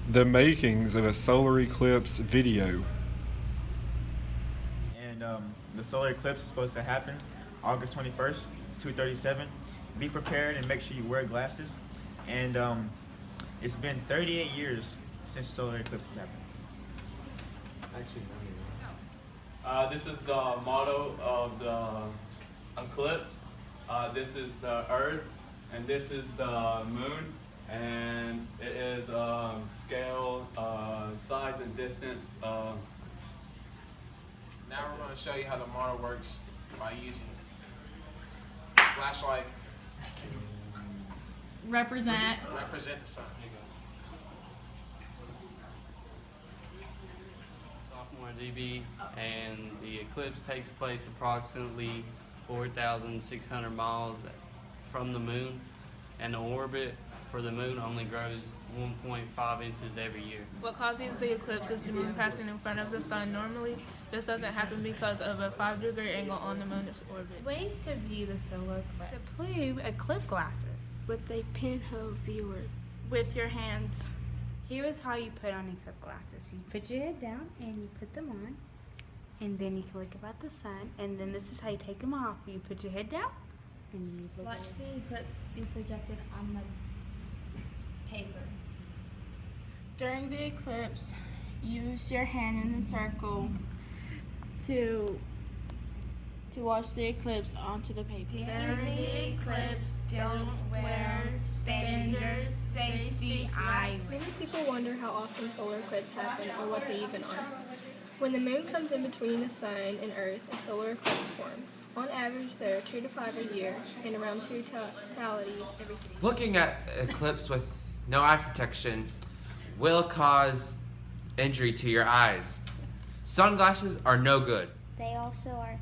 The makings of a solar eclipse video. And the solar eclipse is supposed to happen August 21st, 2:37. Be prepared and make sure you wear glasses. And it's been 38 years since solar eclipse has happened. This is the model of the eclipse. This is the Earth, and this is the Moon, and it is scale, size, and distance. Now we're going to show you how the model works by using flashlight Represent. to represent the sun. Sophomore DB, and the eclipse takes place approximately 4,600 miles from the moon, and the orbit for the moon only grows 1.5 inches every year. What causes the eclipse is the moon passing in front of the sun. Normally, this doesn't happen because of a 5-degree angle on the moon's orbit. Ways to view the solar eclipse. Deploy eclipse glasses. With a pinhole viewer. With your hands. Here is how you put on eclipse glasses. You put your head down and you put them on, and then you can look up at the sun, and then this is how you take them off. You put your head down and you look Watch at the eclipse be projected on the paper. During the eclipse, use your hand in a circle to watch the eclipse onto the paper. During the eclipse, don't wear standard safety eyes. Many people wonder how often solar eclipses happen or what they even are. When the moon comes in between the sun and earth, a solar eclipse forms. On average, there are 2 to 5 a year, and around 2 totalities every 3 years. Looking at eclipse with no eye protection will cause injury to your eyes. Sunglasses are no good. They also are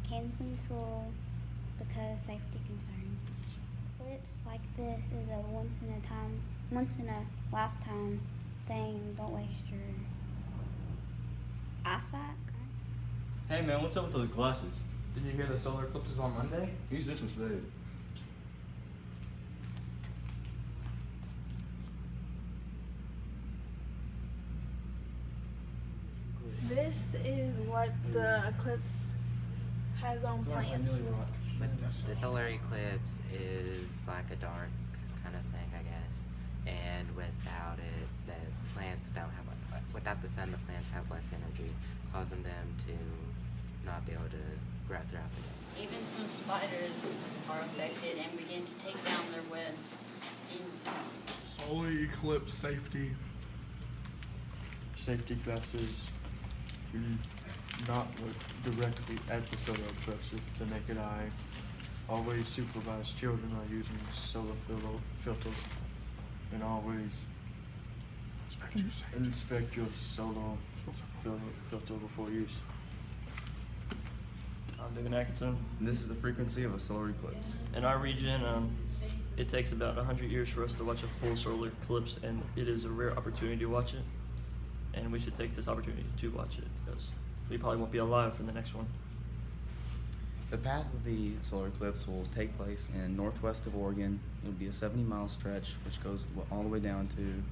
canceling school because safety concerns. Eclipse like this is a once in a lifetime thing. Don't waste your eyesight. Hey man, what's up with those glasses? Didn't you hear the solar eclipse is on Monday? Use this instead. This is what the eclipse has on plants. The solar eclipse is like a dark kind of thing, I guess. And without it, the plants don't have, without the sun, the plants have less energy, causing them to not be able to grow throughout the day. Even some spiders are affected and begin to take down their webs. Solar eclipse safety. Safety glasses. Do not look directly at the solar eclipse with the naked eye. Always supervise children on using solar filters, and always inspect your solar filter before use. I'm David Atkinson. This is the frequency of a solar eclipse. In our region, it takes about 100 years for us to watch a full solar eclipse, and it is a rare opportunity to watch it. And we should take this opportunity to watch it because we probably won't be alive for the next one. The path of the solar eclipse will take place in northwest of Oregon. It'll be a 70-mile stretch, which goes all the way down to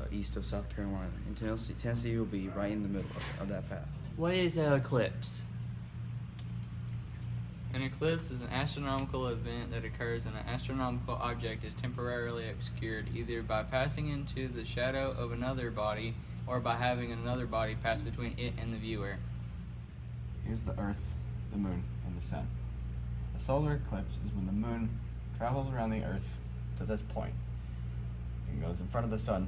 east of South Carolina. And Tennessee will be right in the middle of that path. What is an eclipse? An eclipse is an astronomical event that occurs when an astronomical object is temporarily obscured either by passing into the shadow of another body or by having another body pass between it and the viewer. Here's the Earth, the Moon, and the Sun. A solar eclipse is when the Moon travels around the Earth to this point and goes in front of the Sun,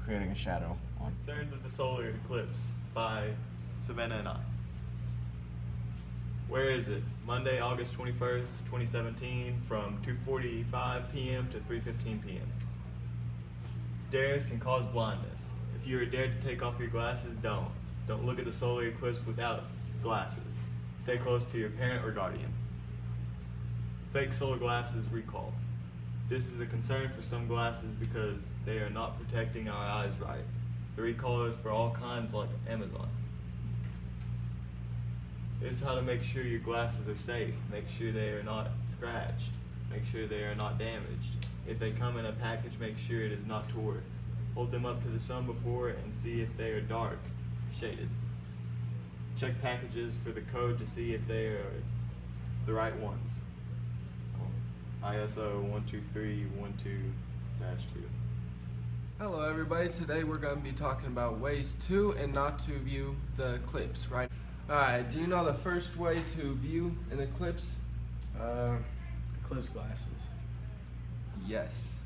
creating a shadow on. Concerns of the solar eclipse by Savannah and I. Where is it? Monday, August 21st, 2017, from 2:45 p.m. to 3:15 p.m. Dares can cause blindness. If you are dared to take off your glasses, don't. Don't look at the solar eclipse without glasses. Stay close to your parent or guardian. Fake solar glasses recall. This is a concern for some glasses because they are not protecting our eyes right. The recall is for all kinds like Amazon. This is how to make sure your glasses are safe. Make sure they are not scratched. Make sure they are not damaged. If they come in a package, make sure it is not torn. Hold them up to the sun before and see if they are dark, shaded. Check packages for the code to see if they are the right ones. ISO 12312-2. Hello everybody, today we're going to be talking about ways to and not to view the eclipse, right? Alright, do you know the first way to view an eclipse? Eclipse glasses. Yes.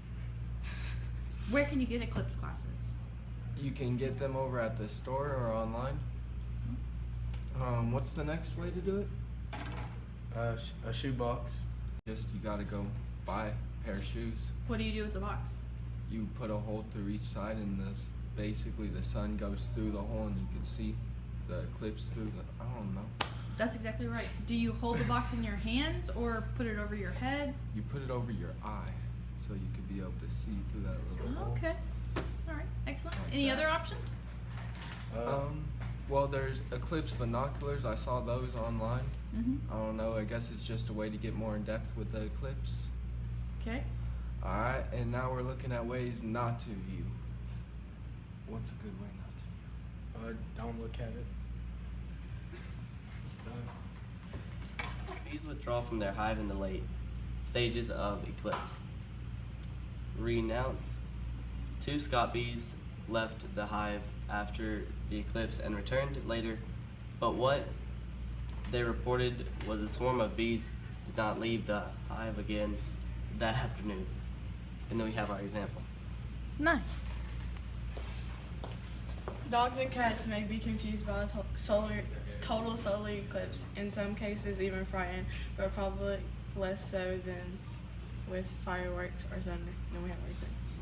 Where can you get eclipse glasses? You can get them over at the store or online. What's the next way to do it? A shoe box. Just you gotta go buy a pair of shoes. What do you do with the box? You put a hole through each side and basically the sun goes through the hole and you can see the eclipse through the, I don't know. That's exactly right. Do you hold the box in your hands or put it over your head? You put it over your eye so you could be able to see through that little hole. Okay. Alright, excellent. Like Any that. other options? Well, there's Eclipse binoculars. I saw those online. Mhm. I don't know. I guess it's just a way to get more in depth with the eclipse. Okay. Alright, and now we're looking at ways not to view. What's a good way not to view? Don't look at it. Bees withdraw from their hive in the late stages of eclipse. Renounce. 2 Scott bees left the hive after the eclipse and returned later, but what they reported was a swarm of bees did not leave the hive again that afternoon. And then we have our example. Nice. Dogs and cats may be confused by the total solar eclipse, in some cases even frightened, but probably less so than with fireworks or thunder. Then we have our examples.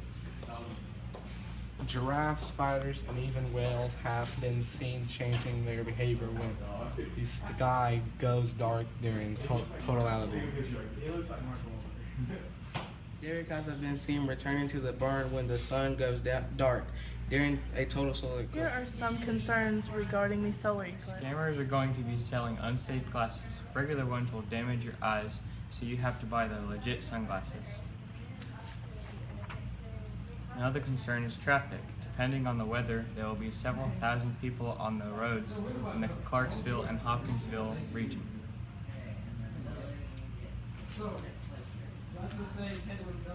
Giraffes, spiders, and even whales have been seen changing their behavior when the sky goes dark during totality. Dairy cows have been seen returning to the barn when the sun goes dark during a total solar eclipse. Here are some concerns regarding the solar eclipse. Scammers are going to be selling unsafe glasses. Regular ones will damage your eyes, so you have to buy the legit sunglasses. Another concern is traffic. Depending on the weather, there will be several thousand people on the roads in the Clarksville and Hopkinsville region.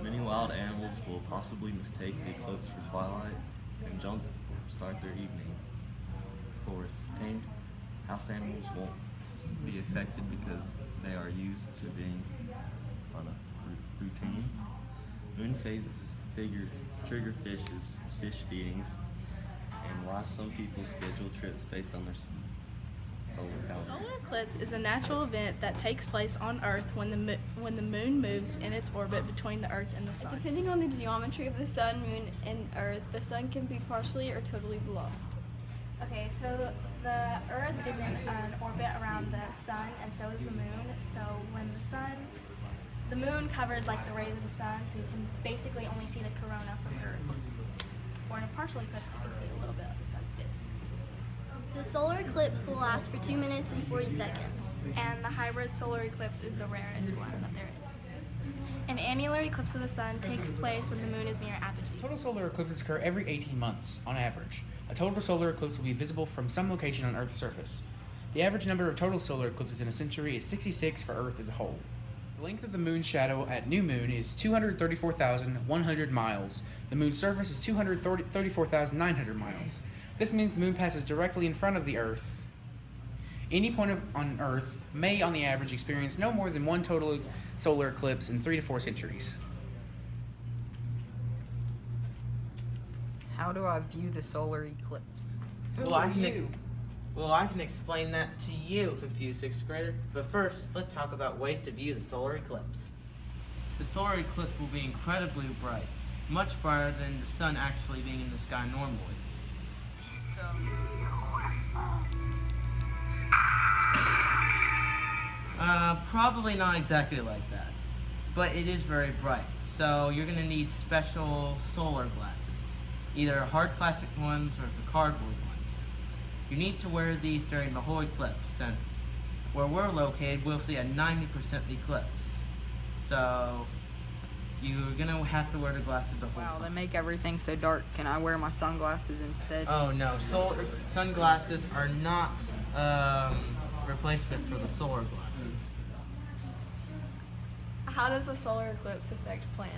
Many wild animals will possibly mistake the eclipse for twilight and start their evening. Of course, tamed house animals won't be affected because they are used to being on a routine. Moon phases trigger fish feedings, and why some people schedule trips based on their solar calendar. Solar eclipse is a natural event that takes place on Earth when the moon moves in its orbit between the Earth and the sun. Depending on the geometry of the sun, moon, and Earth, the sun can be partially or totally blocked. Okay, so the Earth is in an orbit around the sun, and so is the moon. So when the moon covers like the rays of the sun, so you can basically only see the corona from Earth. Or in a partial eclipse, you can see a little bit of the sun's disk. The solar eclipse will last for 2 minutes and 40 seconds. And the hybrid solar eclipse is the rarest one that there is. An annular eclipse of the sun takes place when the moon is near apogee. Total solar eclipses occur every 18 months, on average. A total solar eclipse will be visible from some location on Earth's surface. The average number of total solar eclipses in a century is 66 for Earth as a whole. The length of the moon's shadow at new moon is 234,100 miles. The moon's surface is 234,900 miles. This means the moon passes directly in front of the Earth. Any point on Earth may, on the average, experience no more than one total solar eclipse in 3 to 4 centuries. How do I view the solar eclipse? Well, I can explain that to you, confused 6th grader. But first, let's talk about ways to view the solar eclipse. The solar eclipse will be incredibly bright, much brighter than the sun actually being in the sky normally. Probably not exactly like that, but it is very bright. So you're gonna need special solar glasses, either hard plastic ones or the cardboard ones. You need to wear these during the whole eclipse, since where we're located, we'll see a 90% eclipse. So you're gonna have to wear the glasses the whole Wow, time. they make everything so dark. Can I wear my sunglasses instead? Oh no, sunglasses are not replacement for the solar glasses. How does a solar eclipse affect plants?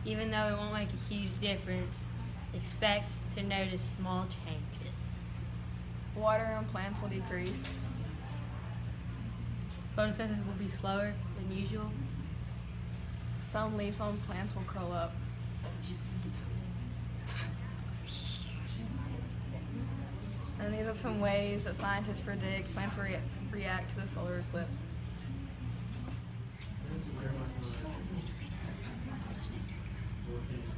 Even though it won't make a huge difference, expect to notice small changes. Water on plants will decrease. Photosynthesis will be slower than usual. Some leaves on plants will curl up. And these are some ways that scientists predict plants will react to the solar eclipse.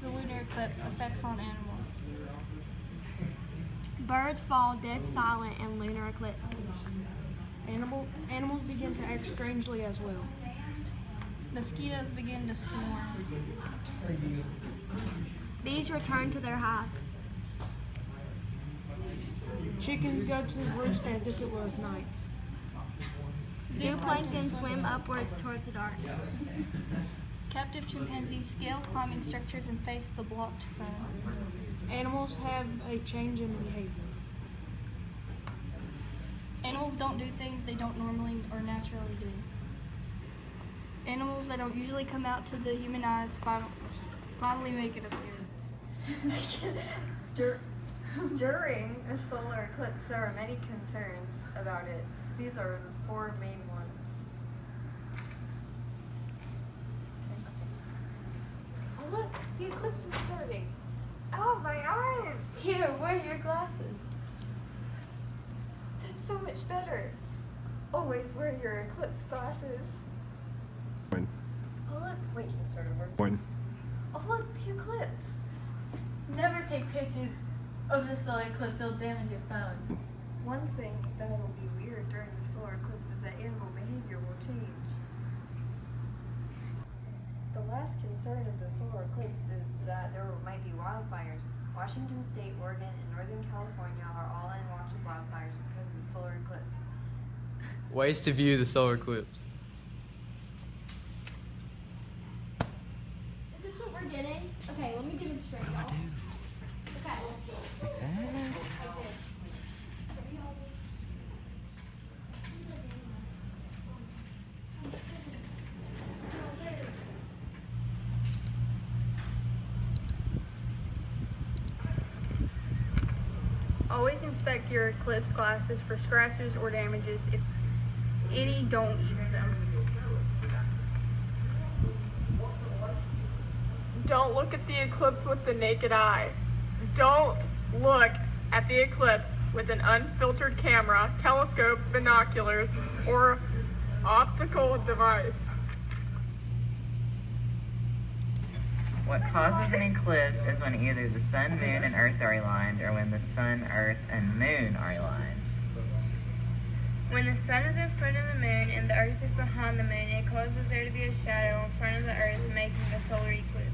The lunar eclipse effects on animals. Birds fall dead silent in lunar eclipses. Animals begin to act strangely as well. Mosquitoes begin to swarm. Bees return to their hives. Chickens go to roost as if it was night. Zooplankton swim upwards towards the dark. Captive chimpanzees scale climbing structures and face the blocked sun. Animals have a change in behavior. Animals don't do things they don't normally or naturally do. Animals that don't usually come out to the human eyes finally make it appear. During a solar eclipse, there are many concerns about it. These are the four main ones. Oh look, the eclipse is starting. Oh, my eyes! Here, wear your glasses. That's so much better. Always wear your eclipse glasses. Oh look, wait, can you start over? Oh look, the eclipse. Never take pictures of the solar eclipse, it'll damage your phone. One thing that will be weird during the solar eclipse is that animal behavior will change. The last concern of the solar eclipse is that there might be wildfires. Washington State, Oregon, and Northern California are all in watch of wildfires because of the solar eclipse. Ways to view the solar eclipse. Is this what we're getting? Okay, let me get it straight. What do I do? Okay. Like that? Always inspect your eclipse glasses for scratches or damages. If any, don't use them. Don't look at the eclipse with the naked eye. Don't look at the eclipse with an unfiltered camera, telescope, binoculars, or optical device. What causes an eclipse is when either the sun, moon, and earth are aligned, or when the sun, earth, and moon are aligned. When the sun is in front of the moon and the earth is behind the moon, it causes there to be a shadow in front of the earth, making a solar eclipse.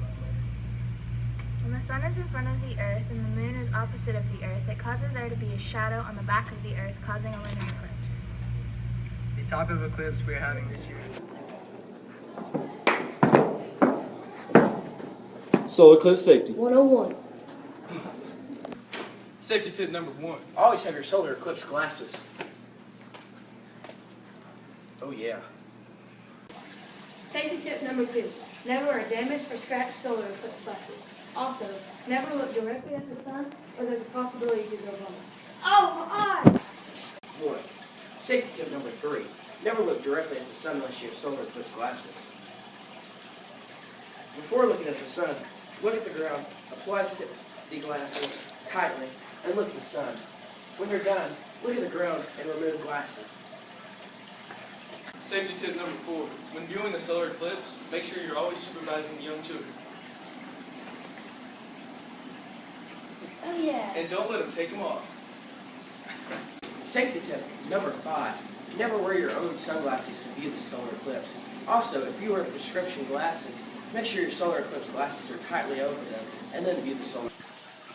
When the sun is in front of the earth and the moon is opposite of the earth, it causes there to be a shadow on the back of the earth, causing a lunar eclipse. The type of eclipse we're having this year. Solar eclipse safety. 101. Safety tip number 1. Always have your solar eclipse glasses. Oh yeah. Safety tip number 2. Never wear damaged or scratched solar eclipse glasses. Also, never look directly at the sun or there's a possibility to go wrong. Oh, my eye! Boy. Safety tip number 3. Never look directly at the sun unless you have solar eclipse glasses. Before looking at the sun, look at the ground, apply the glasses tightly, and look at the sun. When you're done, look at the ground and remove glasses. Safety tip number 4. When viewing the solar eclipse, make sure you're always supervising young children. Oh yeah. And don't let them take them off. Safety tip number 5. Never wear your own sunglasses to view the solar eclipse. Also, if you wear prescription glasses, make sure your solar eclipse glasses are tightly over them, and then view the solar.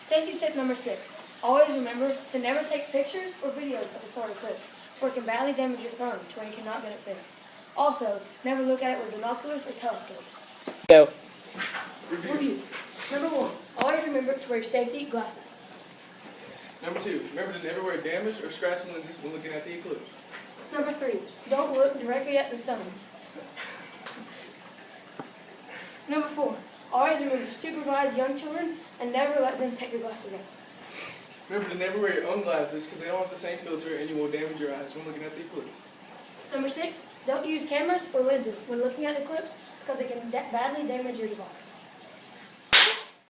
Safety tip number 6. Always remember to never take pictures or videos of the solar eclipse, or it can badly damage your phone to where you cannot get it fixed. Also, never look at it with binoculars or telescopes. Go. Review. Number 1, always remember to wear your safety glasses. Number 2, remember to never wear damaged or scratched lenses when looking at the eclipse. Number 3, don't look directly at the sun. Number 4, always remember to supervise young children and never let them take their glasses off. Remember to never wear your own glasses because they don't have the same filter and you will damage your eyes when looking at the eclipse. Number 6, don't use cameras or lenses when looking at the eclipse because it can badly damage your device.